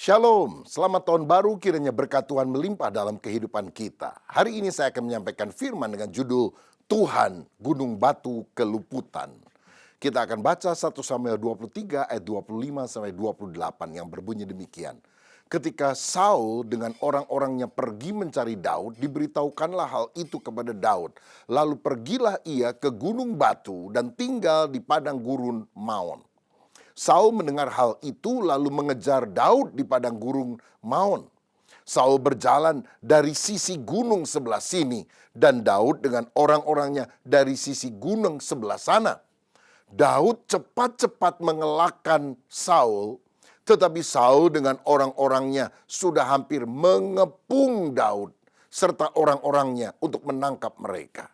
Shalom, selamat tahun baru, kiranya berkat Tuhan melimpah dalam kehidupan kita. Hari ini saya akan menyampaikan firman dengan judul Tuhan Gunung Batu Keluputan. Kita akan baca 1 Samuel 23 ayat 25 sampai 28 yang berbunyi demikian. Ketika Saul dengan orang-orangnya pergi mencari Daud, diberitahukanlah hal itu kepada Daud. Lalu pergilah ia ke Gunung Batu dan tinggal di padang gurun Maon. Saul mendengar hal itu lalu mengejar Daud di padang gurun Maon. Saul berjalan dari sisi gunung sebelah sini dan Daud dengan orang-orangnya dari sisi gunung sebelah sana. Daud cepat-cepat mengelakkan Saul, tetapi Saul dengan orang-orangnya sudah hampir mengepung Daud serta orang-orangnya untuk menangkap mereka.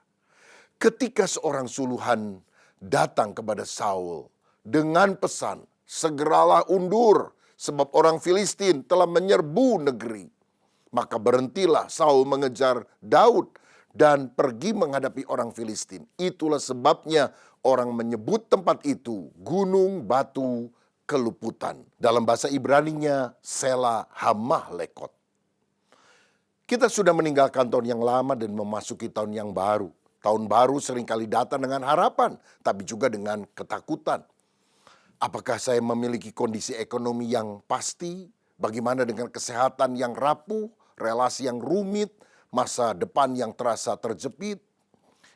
Ketika seorang suluhan datang kepada Saul dengan pesan, segeralah undur sebab orang Filistin telah menyerbu negeri. Maka berhentilah Saul mengejar Daud dan pergi menghadapi orang Filistin. Itulah sebabnya orang menyebut tempat itu Gunung Batu Keluputan. Dalam bahasa Ibraninya Sela Hamahlekot. Kita sudah meninggalkan tahun yang lama dan memasuki tahun yang baru. Tahun baru seringkali datang dengan harapan, tapi juga dengan ketakutan. Apakah saya memiliki kondisi ekonomi yang pasti? Bagaimana dengan kesehatan yang rapuh, relasi yang rumit, masa depan yang terasa terjepit?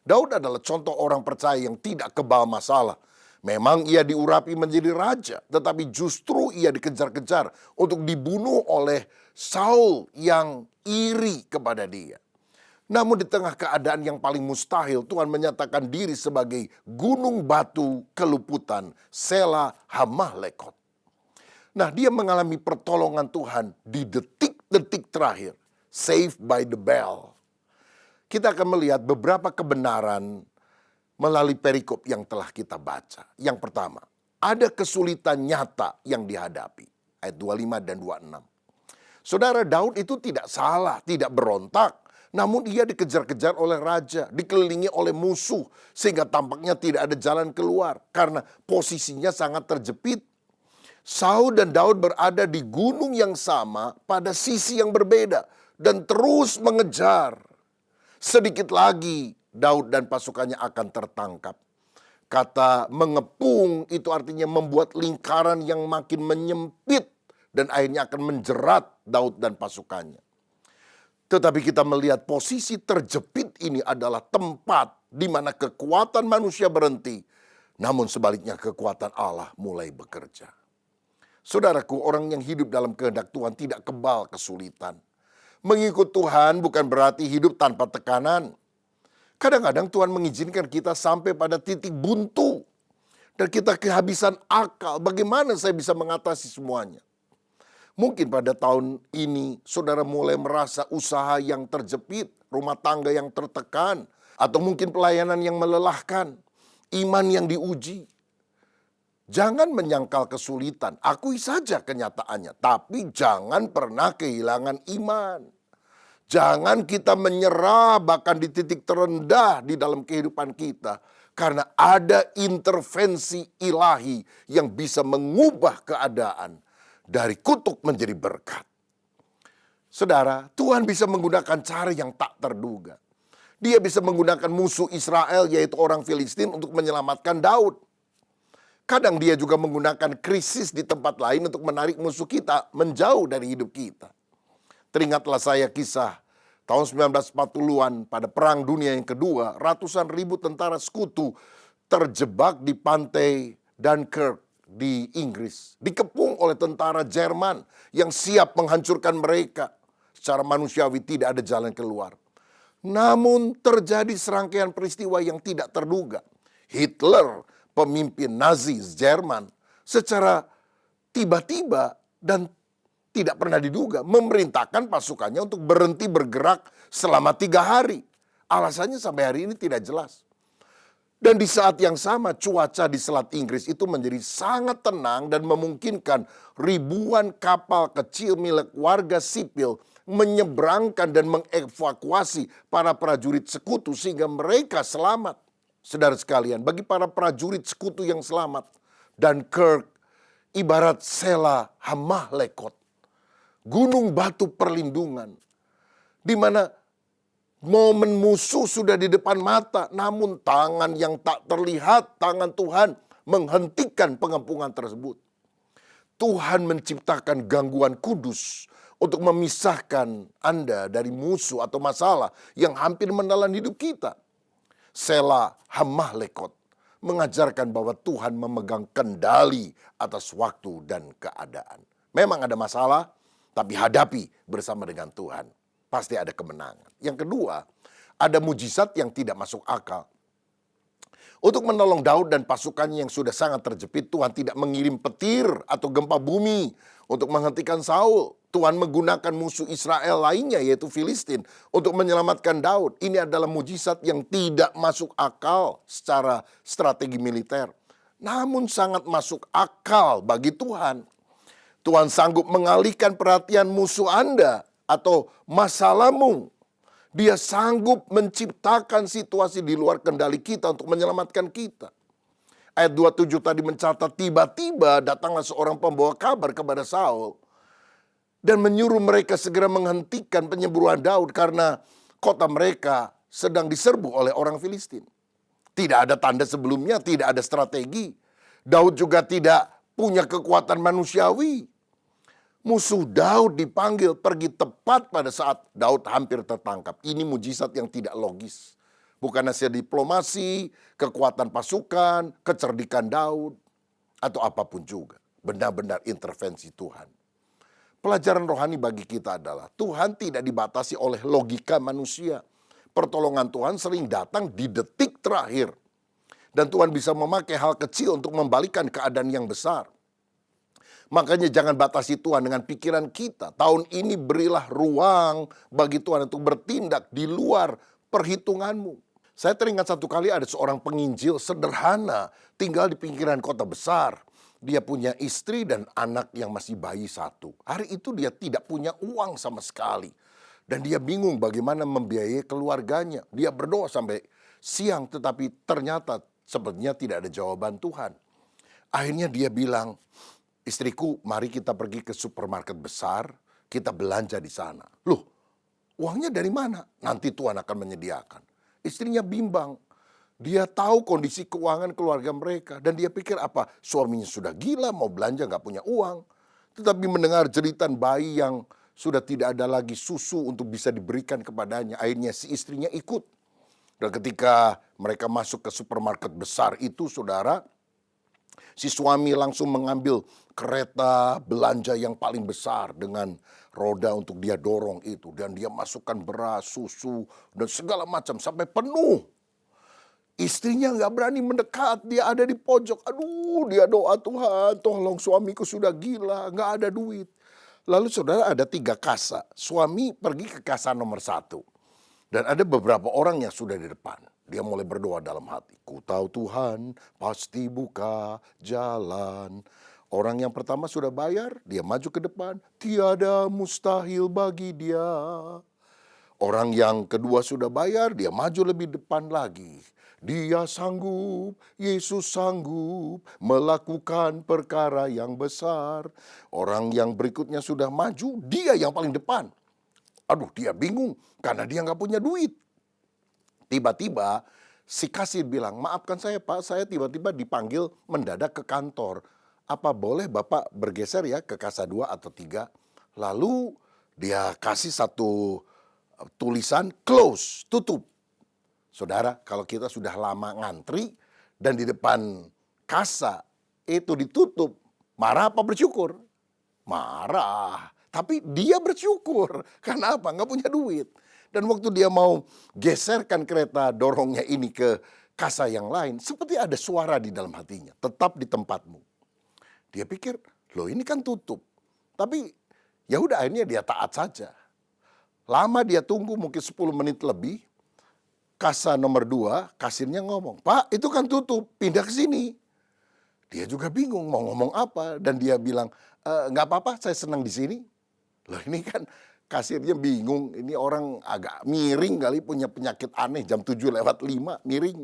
Daud adalah contoh orang percaya yang tidak kebal masalah. Memang ia diurapi menjadi raja, tetapi justru ia dikejar-kejar untuk dibunuh oleh Saul yang iri kepada dia. Namun di tengah keadaan yang paling mustahil, Tuhan menyatakan diri sebagai gunung batu keluputan, Sela Hamahlekot. Nah, dia mengalami pertolongan Tuhan di detik-detik terakhir, saved by the bell. Kita akan melihat beberapa kebenaran melalui perikop yang telah kita baca. Yang pertama, ada kesulitan nyata yang dihadapi, ayat 25 dan 26. Saudara, Daud itu tidak salah, tidak berontak. Namun ia dikejar-kejar oleh raja, dikelilingi oleh musuh, sehingga tampaknya tidak ada jalan keluar karena posisinya sangat terjepit. Saul dan Daud berada di gunung yang sama pada sisi yang berbeda dan terus mengejar. Sedikit lagi Daud dan pasukannya akan tertangkap. Kata mengepung itu artinya membuat lingkaran yang makin menyempit dan akhirnya akan menjerat Daud dan pasukannya. Tetapi kita melihat posisi terjepit ini adalah tempat di mana kekuatan manusia berhenti. Namun sebaliknya kekuatan Allah mulai bekerja. Saudaraku, orang yang hidup dalam kehendak Tuhan tidak kebal kesulitan. Mengikut Tuhan bukan berarti hidup tanpa tekanan. Kadang-kadang Tuhan mengizinkan kita sampai pada titik buntu. Dan kita kehabisan akal. Bagaimana saya bisa mengatasi semuanya? Mungkin pada tahun ini saudara mulai merasa usaha yang terjepit, rumah tangga yang tertekan, atau mungkin pelayanan yang melelahkan, iman yang diuji. Jangan menyangkal kesulitan, akui saja kenyataannya, tapi jangan pernah kehilangan iman. Jangan kita menyerah bahkan di titik terendah di dalam kehidupan kita, karena ada intervensi ilahi yang bisa mengubah keadaan dari kutuk menjadi berkat. Saudara, Tuhan bisa menggunakan cara yang tak terduga. Dia bisa menggunakan musuh Israel yaitu orang Filistin untuk menyelamatkan Daud. Kadang dia juga menggunakan krisis di tempat lain untuk menarik musuh kita menjauh dari hidup kita. Teringatlah saya kisah tahun 1940-an pada Perang Dunia yang Kedua, ratusan ribu tentara sekutu terjebak di pantai Dunkirk di Inggris, dikepung oleh tentara Jerman yang siap menghancurkan mereka. Secara manusiawi tidak ada jalan keluar. Namun terjadi serangkaian peristiwa yang tidak terduga. Hitler, pemimpin Nazi Jerman, secara tiba-tiba dan tidak pernah diduga memerintahkan pasukannya untuk berhenti bergerak selama 3 hari. Alasannya sampai hari ini tidak jelas. Dan di saat yang sama cuaca di Selat Inggris itu menjadi sangat tenang dan memungkinkan ribuan kapal kecil milik warga sipil menyeberangkan dan mengevakuasi para prajurit sekutu sehingga mereka selamat. Saudara sekalian, bagi para prajurit sekutu yang selamat, Dunkirk ibarat Sela Hamahlekot. gunung batu perlindungan, di mana momen musuh sudah di depan mata, namun tangan yang tak terlihat, tangan Tuhan menghentikan pengepungan tersebut. Tuhan menciptakan gangguan kudus untuk memisahkan Anda dari musuh atau masalah yang hampir menelan hidup kita. Sela Hamahlekot mengajarkan bahwa Tuhan memegang kendali atas waktu dan keadaan. Memang ada masalah, tapi hadapi bersama dengan Tuhan. Pasti ada kemenangan. Yang kedua, ada mujizat yang tidak masuk akal. Untuk menolong Daud dan pasukannya yang sudah sangat terjepit, Tuhan tidak mengirim petir atau gempa bumi untuk menghentikan Saul. Tuhan menggunakan musuh Israel lainnya, yaitu Filistin, untuk menyelamatkan Daud. Ini adalah mujizat yang tidak masuk akal secara strategi militer, namun sangat masuk akal bagi Tuhan. Tuhan sanggup mengalihkan perhatian musuh Anda atau masalahmu. Dia sanggup menciptakan situasi di luar kendali kita untuk menyelamatkan kita. Ayat 27 tadi mencatat, tiba-tiba datanglah seorang pembawa kabar kepada Saul dan menyuruh mereka segera menghentikan penyemburuan Daud karena kota mereka sedang diserbu oleh orang Filistin. Tidak ada tanda sebelumnya, tidak ada strategi. Daud juga tidak punya kekuatan manusiawi. Musuh Daud dipanggil pergi tepat pada saat Daud hampir tertangkap. Ini mujizat yang tidak logis. Bukan hasil diplomasi, kekuatan pasukan, kecerdikan Daud, atau apapun juga. Benar-benar intervensi Tuhan. Pelajaran rohani bagi kita adalah Tuhan tidak dibatasi oleh logika manusia. Pertolongan Tuhan sering datang di detik terakhir. Dan Tuhan bisa memakai hal kecil untuk membalikan keadaan yang besar. Makanya jangan batasi Tuhan dengan pikiran kita. Tahun ini berilah ruang bagi Tuhan untuk bertindak di luar perhitunganmu. Saya teringat satu kali ada seorang penginjil sederhana tinggal di pinggiran kota besar. Dia punya istri dan anak yang masih bayi satu. Hari itu dia tidak punya uang sama sekali. Dan dia bingung bagaimana membiayai keluarganya. Dia berdoa sampai siang tetapi ternyata sepertinya tidak ada jawaban Tuhan. Akhirnya dia bilang, istriku, mari kita pergi ke supermarket besar, kita belanja di sana. Loh, uangnya dari mana? Nanti Tuhan akan menyediakan. Istrinya bimbang. Dia tahu kondisi keuangan keluarga mereka. Dan dia pikir apa? Suaminya sudah gila, mau belanja nggak punya uang. Tetapi mendengar jeritan bayi yang sudah tidak ada lagi susu untuk bisa diberikan kepadanya. Akhirnya si istrinya ikut. Dan ketika mereka masuk ke supermarket besar itu, saudara, si suami langsung mengambil kereta belanja yang paling besar dengan roda untuk dia dorong itu. Dan dia masukkan beras, susu, dan segala macam sampai penuh. Istrinya nggak berani mendekat, dia ada di pojok. Aduh, dia doa, Tuhan tolong suamiku sudah gila, nggak ada duit. Lalu saudara ada 3 kasa. Suami pergi ke kasa nomor 1. Dan ada beberapa orang yang sudah di depan. Dia mulai berdoa dalam hati. Ku tahu Tuhan pasti buka jalan. Orang yang pertama sudah bayar, dia maju ke depan. Tiada mustahil bagi dia. Orang yang kedua sudah bayar, dia maju lebih depan lagi. Dia sanggup, Yesus sanggup melakukan perkara yang besar. Orang yang berikutnya sudah maju, dia yang paling depan. Aduh, dia bingung karena dia nggak punya duit. Tiba-tiba si kasir bilang, maafkan saya Pak, saya tiba-tiba dipanggil mendadak ke kantor. Apa boleh Bapak bergeser ya ke kasa 2 atau 3? Lalu dia kasih satu tulisan close, tutup. Saudara, kalau kita sudah lama ngantri dan di depan kasa itu ditutup, marah apa bersyukur? Marah. Tapi dia bersyukur. Karena apa? Nggak punya duit. Dan waktu dia mau geserkan kereta dorongnya ini ke kasa yang lain, seperti ada suara di dalam hatinya. Tetap di tempatmu. Dia pikir, loh ini kan tutup. Tapi ya udah akhirnya dia taat saja. Lama dia tunggu mungkin 10 menit lebih. Kasa nomor 2, kasirnya ngomong, Pak itu kan tutup, pindah ke sini. Dia juga bingung mau ngomong apa. Dan dia bilang, nggak apa-apa saya senang di sini. Loh ini kan kasirnya bingung. Ini orang agak miring kali, punya penyakit aneh, jam 7:05 miring.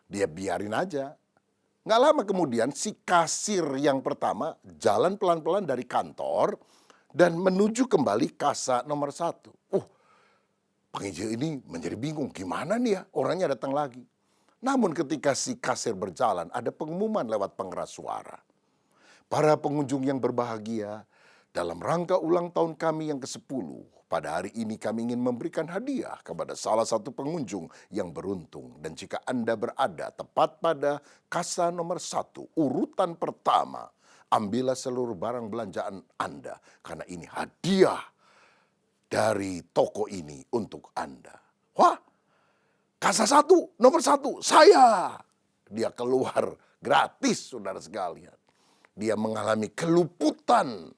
Dia biarin aja. Nggak lama kemudian si kasir yang pertama jalan pelan-pelan dari kantor. dan menuju kembali kasa nomor 1. Penginjil ini menjadi bingung, gimana nih ya orangnya datang lagi. Namun ketika si kasir berjalan, ada pengumuman lewat pengeras suara. Para pengunjung yang berbahagia, dalam rangka ulang tahun kami yang ke-10, pada hari ini kami ingin memberikan hadiah kepada salah satu pengunjung yang beruntung. Dan jika Anda berada tepat pada kasa nomor 1, urutan pertama, ambillah seluruh barang belanjaan Anda, karena ini hadiah dari toko ini untuk Anda. Wah, kasa 1, nomor 1, saya. Dia keluar gratis, saudara sekalian. Dia mengalami keluputan.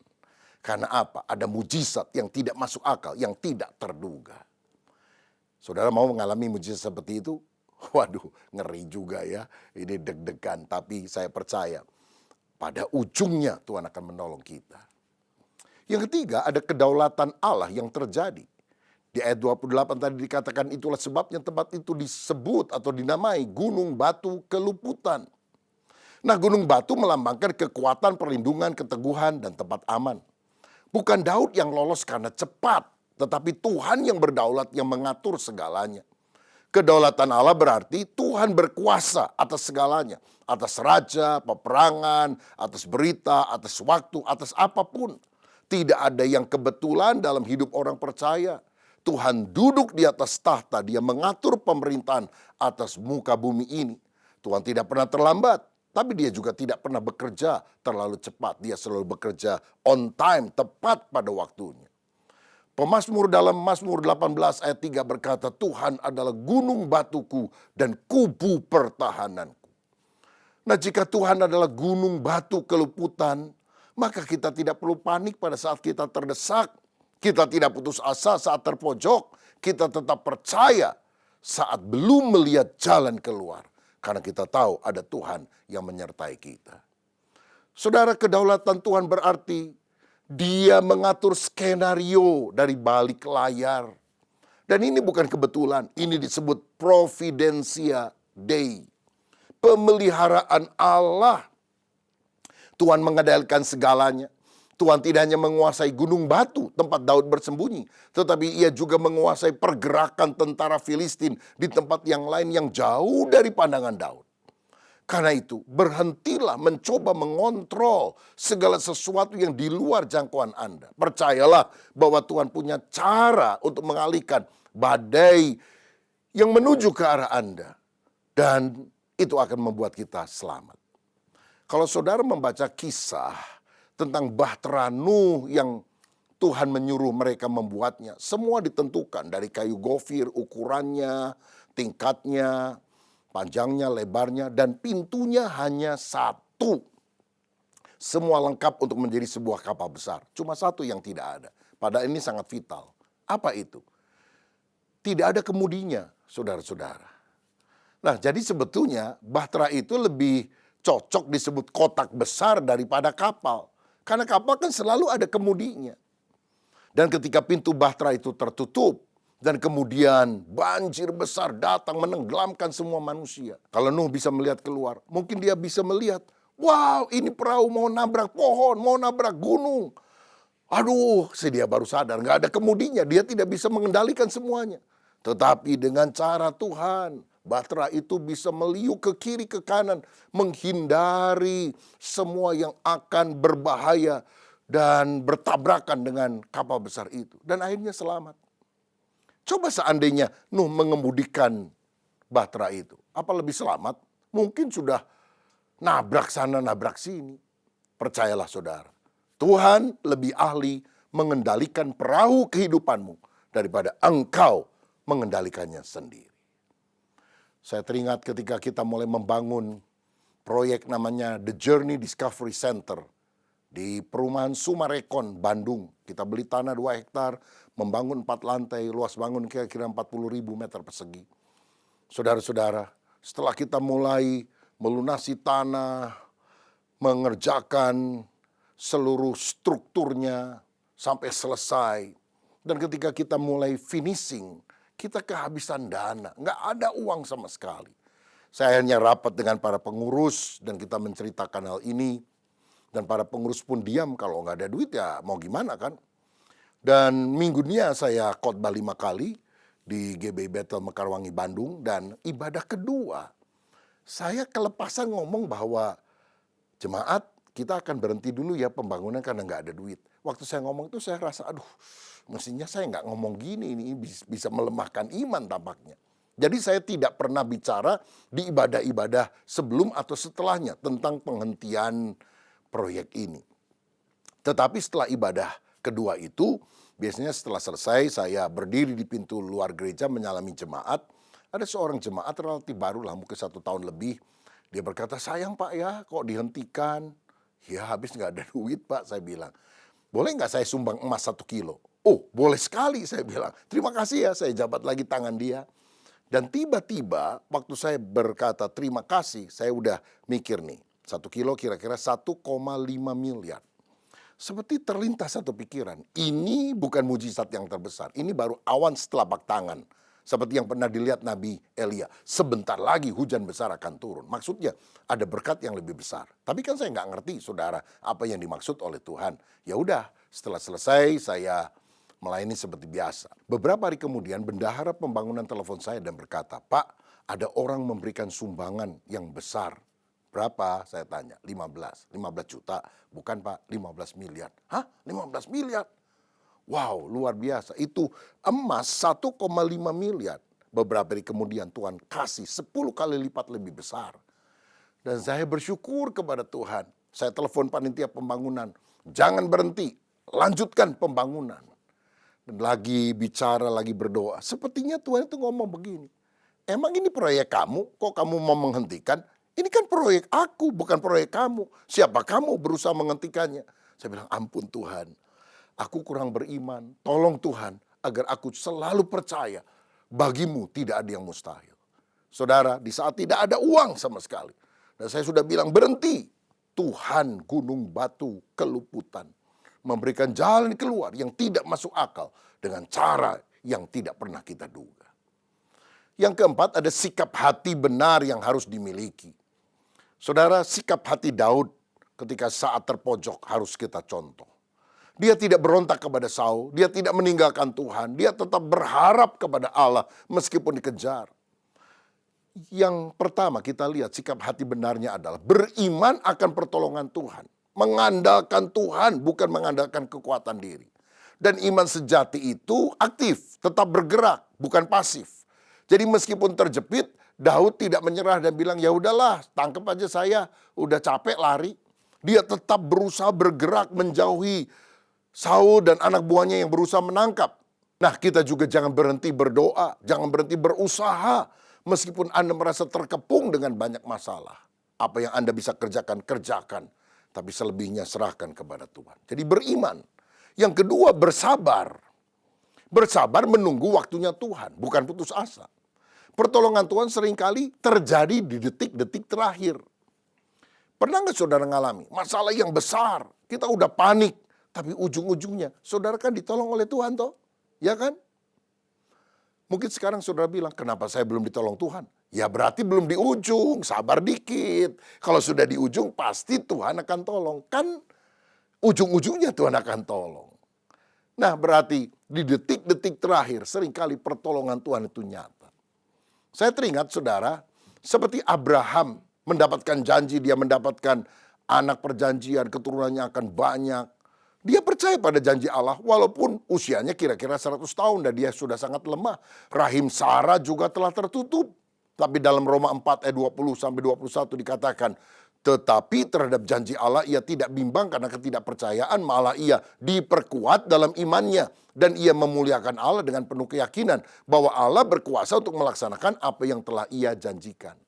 Karena apa? Ada mujizat yang tidak masuk akal, yang tidak terduga. Saudara mau mengalami mujizat seperti itu? Waduh, ngeri juga ya. Ini deg-degan, tapi saya percaya pada ujungnya Tuhan akan menolong kita. Yang ketiga, ada kedaulatan Allah yang terjadi. Di ayat 28 tadi dikatakan itulah sebabnya tempat itu disebut atau dinamai Gunung Batu Keluputan. Nah, gunung batu melambangkan kekuatan, perlindungan, keteguhan, dan tempat aman. Bukan Daud yang lolos karena cepat, tetapi Tuhan yang berdaulat yang mengatur segalanya. Kedaulatan Allah berarti Tuhan berkuasa atas segalanya. Atas raja, peperangan, atas berita, atas waktu, atas apapun. Tidak ada yang kebetulan dalam hidup orang percaya. Tuhan duduk di atas tahta, dia mengatur pemerintahan atas muka bumi ini. Tuhan tidak pernah terlambat, tapi dia juga tidak pernah bekerja terlalu cepat. Dia selalu bekerja on time, tepat pada waktunya. Pemazmur dalam Mazmur 18 ayat 3 berkata, Tuhan adalah gunung batuku dan kubu pertahananku. Nah, jika Tuhan adalah gunung batu keluputan, maka kita tidak perlu panik pada saat kita terdesak. Kita tidak putus asa saat terpojok. Kita tetap percaya saat belum melihat jalan keluar. Karena kita tahu ada Tuhan yang menyertai kita. Saudara, kedaulatan Tuhan berarti Dia mengatur skenario dari balik layar. Dan ini bukan kebetulan, ini disebut Providentia Dei. Pemeliharaan Allah. Tuhan mengendalikan segalanya. Tuhan tidak hanya menguasai gunung batu tempat Daud bersembunyi, tetapi ia juga menguasai pergerakan tentara Filistin di tempat yang lain yang jauh dari pandangan Daud. Karena itu, berhentilah mencoba mengontrol segala sesuatu yang di luar jangkauan Anda. Percayalah bahwa Tuhan punya cara untuk mengalihkan badai yang menuju ke arah Anda. Dan itu akan membuat kita selamat. Kalau saudara membaca kisah tentang Bahtera Nuh yang Tuhan menyuruh mereka membuatnya, semua ditentukan dari kayu gofir, ukurannya, tingkatnya, panjangnya, lebarnya, dan pintunya hanya 1. Semua lengkap untuk menjadi sebuah kapal besar. Cuma 1 yang tidak ada. Padahal ini sangat vital. Apa itu? Tidak ada kemudinya, saudara-saudara. Nah, jadi sebetulnya Bahtera itu lebih cocok disebut kotak besar daripada kapal. Karena kapal kan selalu ada kemudinya. Dan ketika pintu Bahtera itu tertutup, dan kemudian banjir besar datang menenggelamkan semua manusia. Kalau Nuh bisa melihat keluar, mungkin dia bisa melihat, wow, ini perahu mau nabrak pohon, mau nabrak gunung. Aduh, dia baru sadar, nggak ada kemudinya, dia tidak bisa mengendalikan semuanya. Tetapi dengan cara Tuhan, Bahtera itu bisa meliuk ke kiri ke kanan, menghindari semua yang akan berbahaya dan bertabrakan dengan kapal besar itu. Dan akhirnya selamat. Coba seandainya Nuh mengemudikan Bahtera itu, apa lebih selamat? Mungkin sudah nabrak sana, nabrak sini. Percayalah saudara, Tuhan lebih ahli mengendalikan perahu kehidupanmu daripada engkau mengendalikannya sendiri. Saya teringat ketika kita mulai membangun proyek namanya The Journey Discovery Center di perumahan Sumarekon, Bandung. Kita beli tanah 2 hektar, membangun 4 lantai, luas bangun kira-kira 40.000 meter persegi. Saudara-saudara, setelah kita mulai melunasi tanah, mengerjakan seluruh strukturnya sampai selesai, dan ketika kita mulai finishing, kita kehabisan dana, nggak ada uang sama sekali. Saya hanya rapat dengan para pengurus dan kita menceritakan hal ini. Dan para pengurus pun diam, kalau nggak ada duit ya mau gimana kan. Dan minggunya saya khotbah 5 kali di GBI Bethel Mekarwangi Bandung. Dan ibadah kedua, saya kelepasan ngomong bahwa jemaat kita akan berhenti dulu ya pembangunan karena nggak ada duit. Waktu saya ngomong itu saya rasa aduh mestinya saya nggak ngomong gini, ini bisa melemahkan iman tampaknya. Jadi saya tidak pernah bicara di ibadah-ibadah sebelum atau setelahnya tentang penghentian proyek ini. Tetapi setelah ibadah kedua itu, biasanya setelah selesai saya berdiri di pintu luar gereja menyalami jemaat. Ada seorang jemaat relatif baru lah, mungkin 1 tahun lebih. Dia berkata, sayang Pak ya kok dihentikan. Ya habis nggak ada duit Pak, saya bilang. Boleh nggak saya sumbang emas 1 kilo? Oh boleh sekali, saya bilang. Terima kasih ya, saya jabat lagi tangan dia. Dan tiba-tiba waktu saya berkata terima kasih, saya udah mikir nih, 1 kilo kira-kira 1,5 miliar. Seperti terlintas satu pikiran, ini bukan mujizat yang terbesar, ini baru awan setelapak tangan. Seperti yang pernah dilihat Nabi Elia, sebentar lagi hujan besar akan turun. Maksudnya ada berkat yang lebih besar. Tapi kan saya nggak ngerti saudara apa yang dimaksud oleh Tuhan. Ya udah, setelah selesai saya melayani seperti biasa. Beberapa hari kemudian bendahara pembangunan telepon saya dan berkata, Pak, ada orang memberikan sumbangan yang besar. Berapa? Saya tanya. 15 juta. Bukan Pak, 15 miliar. Hah? 15 miliar? Wow, luar biasa. Itu emas 1,5 miliar. Beberapa hari kemudian Tuhan kasih 10 kali lipat lebih besar. Dan saya bersyukur kepada Tuhan. Saya telepon panitia pembangunan. Jangan berhenti, lanjutkan pembangunan. Dan lagi bicara, lagi berdoa. Sepertinya Tuhan itu ngomong begini. Emang ini proyek kamu? Kok kamu mau menghentikan? Ini kan proyek aku, bukan proyek kamu. Siapa kamu berusaha menghentikannya? Saya bilang, ampun Tuhan. Aku kurang beriman. Tolong Tuhan agar aku selalu percaya. Bagimu tidak ada yang mustahil. Saudara, di saat tidak ada uang sama sekali. Dan saya sudah bilang berhenti. Tuhan gunung batu keluputan. Memberikan jalan keluar yang tidak masuk akal dengan cara yang tidak pernah kita duga. Yang keempat, ada sikap hati benar yang harus dimiliki. Saudara, sikap hati Daud ketika saat terpojok harus kita contoh. Dia tidak berontak kepada Saul, dia tidak meninggalkan Tuhan, dia tetap berharap kepada Allah meskipun dikejar. Yang pertama kita lihat sikap hati benarnya adalah beriman akan pertolongan Tuhan. Mengandalkan Tuhan, bukan mengandalkan kekuatan diri. Dan iman sejati itu aktif, tetap bergerak, bukan pasif. Jadi meskipun terjepit, Daud tidak menyerah dan bilang, ya udahlah, tangkap aja saya, udah capek lari. Dia tetap berusaha bergerak menjauhi Saul dan anak buahnya yang berusaha menangkap. Nah, kita juga jangan berhenti berdoa, jangan berhenti berusaha. Meskipun Anda merasa terkepung dengan banyak masalah. Apa yang Anda bisa kerjakan, kerjakan. Tapi selebihnya serahkan kepada Tuhan. Jadi beriman. Yang kedua, bersabar. Bersabar menunggu waktunya Tuhan, bukan putus asa. Pertolongan Tuhan seringkali terjadi di detik-detik terakhir. Pernah nggak saudara ngalami masalah yang besar, kita udah panik, tapi ujung-ujungnya saudara kan ditolong oleh Tuhan toh, ya kan? Mungkin sekarang saudara bilang, kenapa saya belum ditolong Tuhan? Ya berarti belum di ujung, sabar dikit. Kalau sudah di ujung pasti Tuhan akan tolong. Kan ujung-ujungnya Tuhan akan tolong. Nah berarti di detik-detik terakhir seringkali pertolongan Tuhan itu nyata. Saya teringat saudara, seperti Abraham mendapatkan janji, dia mendapatkan anak perjanjian, keturunannya akan banyak. Dia percaya pada janji Allah walaupun usianya kira-kira 100 tahun dan dia sudah sangat lemah. Rahim Sarah juga telah tertutup. Tapi dalam Roma 4 ayat 20-21 dikatakan, tetapi terhadap janji Allah ia tidak bimbang karena ketidakpercayaan, malah ia diperkuat dalam imannya. Dan ia memuliakan Allah dengan penuh keyakinan bahwa Allah berkuasa untuk melaksanakan apa yang telah ia janjikan.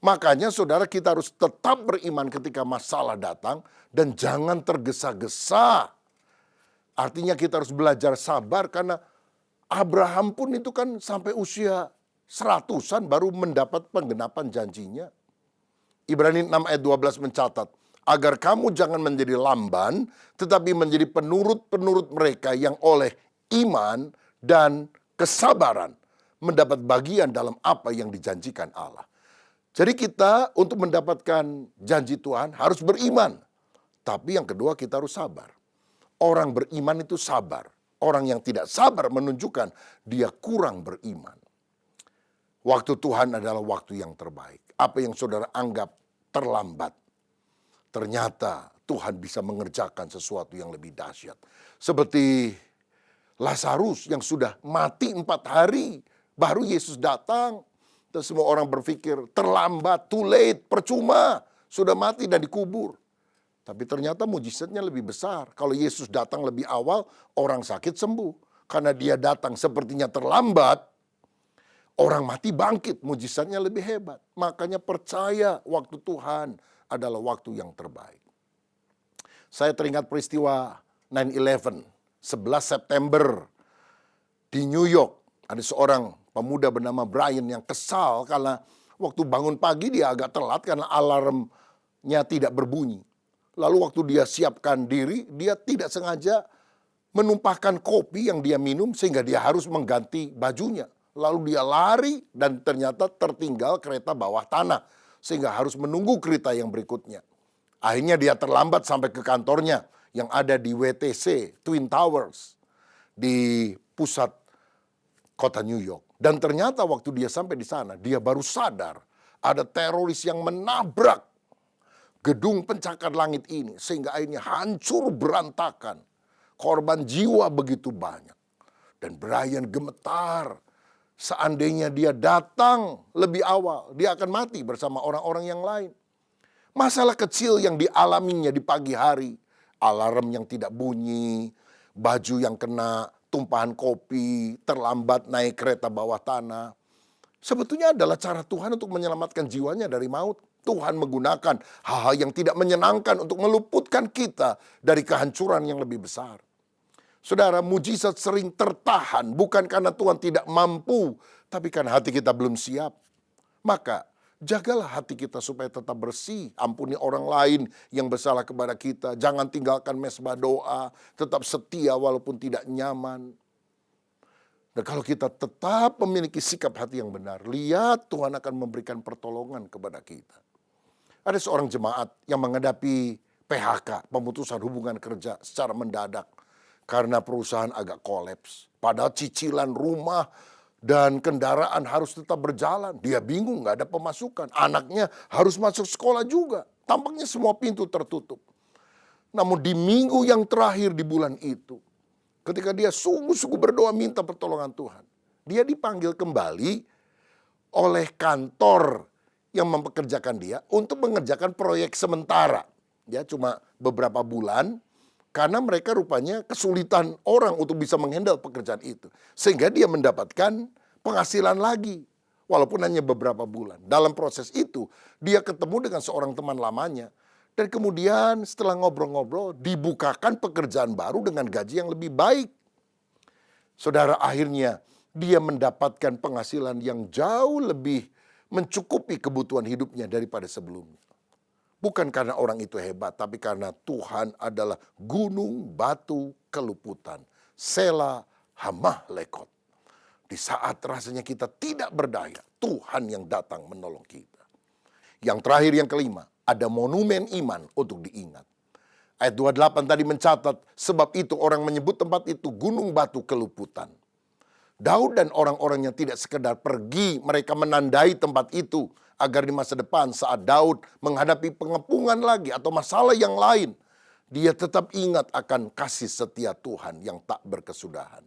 Makanya saudara kita harus tetap beriman ketika masalah datang dan jangan tergesa-gesa. Artinya kita harus belajar sabar karena Abraham pun itu kan sampai usia 100-an baru mendapat penggenapan janjinya. Ibrani 6 ayat 12 mencatat, agar kamu jangan menjadi lamban tetapi menjadi penurut-penurut mereka yang oleh iman dan kesabaran mendapat bagian dalam apa yang dijanjikan Allah. Jadi kita untuk mendapatkan janji Tuhan harus beriman. Tapi yang kedua kita harus sabar. Orang beriman itu sabar. Orang yang tidak sabar menunjukkan dia kurang beriman. Waktu Tuhan adalah waktu yang terbaik. Apa yang saudara anggap terlambat, ternyata Tuhan bisa mengerjakan sesuatu yang lebih dahsyat. Seperti Lazarus yang sudah mati 4 hari, baru Yesus datang. Dan semua orang berpikir terlambat, too late, percuma, sudah mati dan dikubur. Tapi ternyata mujizatnya lebih besar. Kalau Yesus datang lebih awal, orang sakit sembuh. Karena dia datang sepertinya terlambat, orang mati bangkit, mujizatnya lebih hebat. Makanya percaya waktu Tuhan adalah waktu yang terbaik. Saya teringat peristiwa 9/11, 11 September di New York. Ada seorang pemuda bernama Brian yang kesal karena waktu bangun pagi dia agak telat karena alarmnya tidak berbunyi. Lalu waktu dia siapkan diri, dia tidak sengaja menumpahkan kopi yang dia minum sehingga dia harus mengganti bajunya. Lalu dia lari dan ternyata tertinggal kereta bawah tanah sehingga harus menunggu kereta yang berikutnya. Akhirnya dia terlambat sampai ke kantornya yang ada di WTC, Twin Towers, di pusat kota New York. Dan ternyata waktu dia sampai di sana, dia baru sadar ada teroris yang menabrak gedung pencakar langit ini sehingga akhirnya hancur berantakan. Korban jiwa begitu banyak. Dan Brian gemetar. Seandainya dia datang lebih awal, dia akan mati bersama orang-orang yang lain. Masalah kecil yang dialaminya di pagi hari, alarm yang tidak bunyi, baju yang kena tumpahan kopi, terlambat naik kereta bawah tanah. Sebetulnya adalah cara Tuhan untuk menyelamatkan jiwanya dari maut. Tuhan menggunakan hal-hal yang tidak menyenangkan untuk meluputkan kita dari kehancuran yang lebih besar. Saudara, mujizat sering tertahan bukan karena Tuhan tidak mampu, tapi karena hati kita belum siap. Maka jagalah hati kita supaya tetap bersih. Ampuni orang lain yang bersalah kepada kita. Jangan tinggalkan mesbah doa. Tetap setia walaupun tidak nyaman. Dan kalau kita tetap memiliki sikap hati yang benar, lihat Tuhan akan memberikan pertolongan kepada kita. Ada seorang jemaat yang menghadapi PHK, pemutusan hubungan kerja secara mendadak. Karena perusahaan agak kolaps. Padahal cicilan rumah dan kendaraan harus tetap berjalan. Dia bingung, gak ada pemasukan. Anaknya harus masuk sekolah juga. Tampaknya semua pintu tertutup. Namun di minggu yang terakhir di bulan itu, ketika dia sungguh-sungguh berdoa minta pertolongan Tuhan, dia dipanggil kembali oleh kantor yang mempekerjakan dia untuk mengerjakan proyek sementara. Ya, cuma beberapa bulan, karena mereka rupanya kesulitan orang untuk bisa menghandle pekerjaan itu. Sehingga dia mendapatkan penghasilan lagi, walaupun hanya beberapa bulan. Dalam proses itu, dia ketemu dengan seorang teman lamanya. Dan kemudian setelah ngobrol-ngobrol, dibukakan pekerjaan baru dengan gaji yang lebih baik. Saudara, akhirnya dia mendapatkan penghasilan yang jauh lebih mencukupi kebutuhan hidupnya daripada sebelumnya. Bukan karena orang itu hebat, tapi karena Tuhan adalah gunung batu keluputan. Sela hamah lekot. Di saat rasanya kita tidak berdaya, Tuhan yang datang menolong kita. Yang terakhir, yang kelima, ada monumen iman untuk diingat. Ayat 28 tadi mencatat, sebab itu orang menyebut tempat itu gunung batu keluputan. Daud dan orang-orangnya tidak sekedar pergi, mereka menandai tempat itu agar di masa depan saat Daud menghadapi pengepungan lagi atau masalah yang lain, dia tetap ingat akan kasih setia Tuhan yang tak berkesudahan.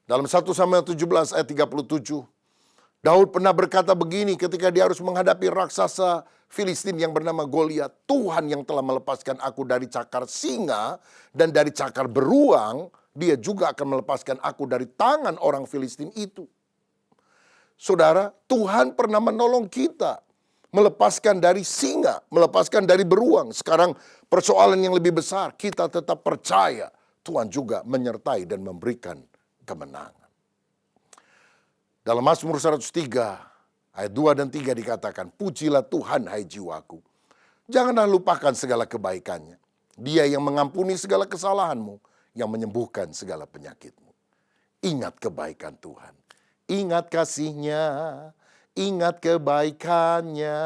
Dalam 1 Samuel 17 ayat 37, Daud pernah berkata begini ketika dia harus menghadapi raksasa Filistin yang bernama Goliat. Tuhan yang telah melepaskan aku dari cakar singa dan dari cakar beruang, dia juga akan melepaskan aku dari tangan orang Filistin itu. Saudara, Tuhan pernah menolong kita. Melepaskan dari singa, melepaskan dari beruang. Sekarang persoalan yang lebih besar, kita tetap percaya Tuhan juga menyertai dan memberikan kemenangan. Dalam Mazmur 103, ayat 2 dan 3 dikatakan, pujilah Tuhan hai jiwaku. Janganlah lupakan segala kebaikannya. Dia yang mengampuni segala kesalahanmu, yang menyembuhkan segala penyakitmu. Ingat kebaikan Tuhan. Ingat kasih-Nya, ingat kebaikannya.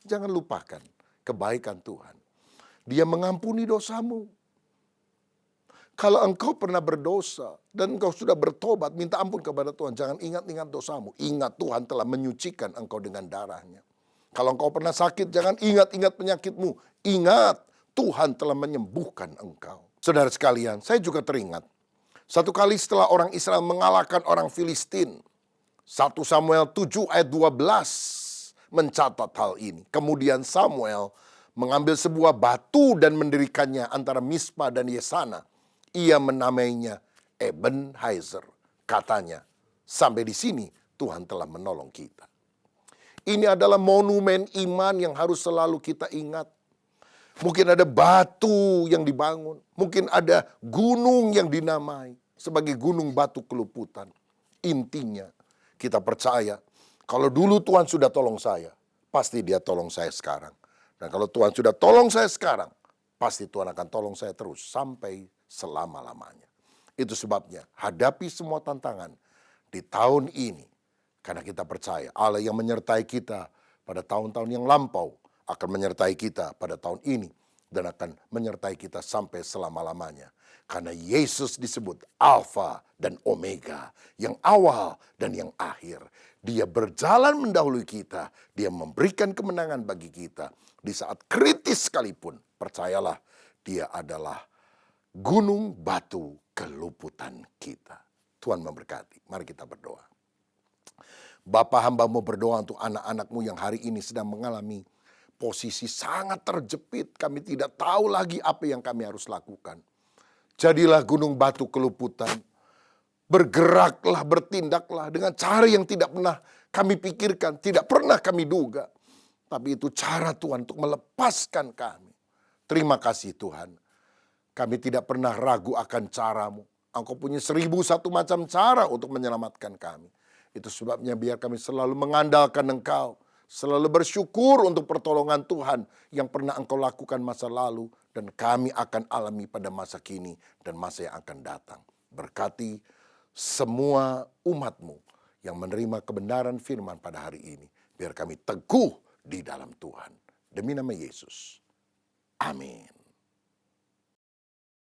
Jangan lupakan kebaikan Tuhan. Dia mengampuni dosamu. Kalau engkau pernah berdosa dan engkau sudah bertobat, minta ampun kepada Tuhan. Jangan ingat-ingat dosamu. Ingat Tuhan telah menyucikan engkau dengan darahnya. Kalau engkau pernah sakit, jangan ingat-ingat penyakitmu. Ingat, Tuhan telah menyembuhkan engkau. Saudara sekalian, saya juga teringat. Satu kali setelah orang Israel mengalahkan orang Filistin, 1 Samuel 7 ayat 12 mencatat hal ini. Kemudian Samuel mengambil sebuah batu dan mendirikannya antara Mispa dan Yesana. Ia menamainya Ebenhazer. Katanya, sampai di sini Tuhan telah menolong kita. Ini adalah monumen iman yang harus selalu kita ingat. Mungkin ada batu yang dibangun. Mungkin ada gunung yang dinamai sebagai gunung batu keluputan. Intinya, kita percaya kalau dulu Tuhan sudah tolong saya, pasti Dia tolong saya sekarang. Dan kalau Tuhan sudah tolong saya sekarang, pasti Tuhan akan tolong saya terus sampai selama-lamanya. Itu sebabnya hadapi semua tantangan di tahun ini. Karena kita percaya Allah yang menyertai kita pada tahun-tahun yang lampau akan menyertai kita pada tahun ini. Dan akan menyertai kita sampai selama-lamanya. Karena Yesus disebut Alfa dan Omega. Yang awal dan yang akhir. Dia berjalan mendahului kita. Dia memberikan kemenangan bagi kita. Di saat kritis sekalipun, percayalah, Dia adalah gunung batu keluputan kita. Tuhan memberkati. Mari kita berdoa. Bapa, hamba mau berdoa untuk anak-anakmu yang hari ini sedang mengalami posisi sangat terjepit. Kami tidak tahu lagi apa yang kami harus lakukan. Jadilah gunung batu keluputan. Bergeraklah, bertindaklah dengan cara yang tidak pernah kami pikirkan, tidak pernah kami duga. Tapi itu cara Tuhan untuk melepaskan kami. Terima kasih Tuhan. Kami tidak pernah ragu akan caramu. Engkau punya 1001 macam cara untuk menyelamatkan kami. Itu sebabnya biar kami selalu mengandalkan Engkau. Selalu bersyukur untuk pertolongan Tuhan yang pernah Engkau lakukan masa lalu. Dan kami akan alami pada masa kini dan masa yang akan datang. Berkati semua umat-Mu yang menerima kebenaran firman pada hari ini. Biar kami teguh di dalam Tuhan. Demi nama Yesus. Amin.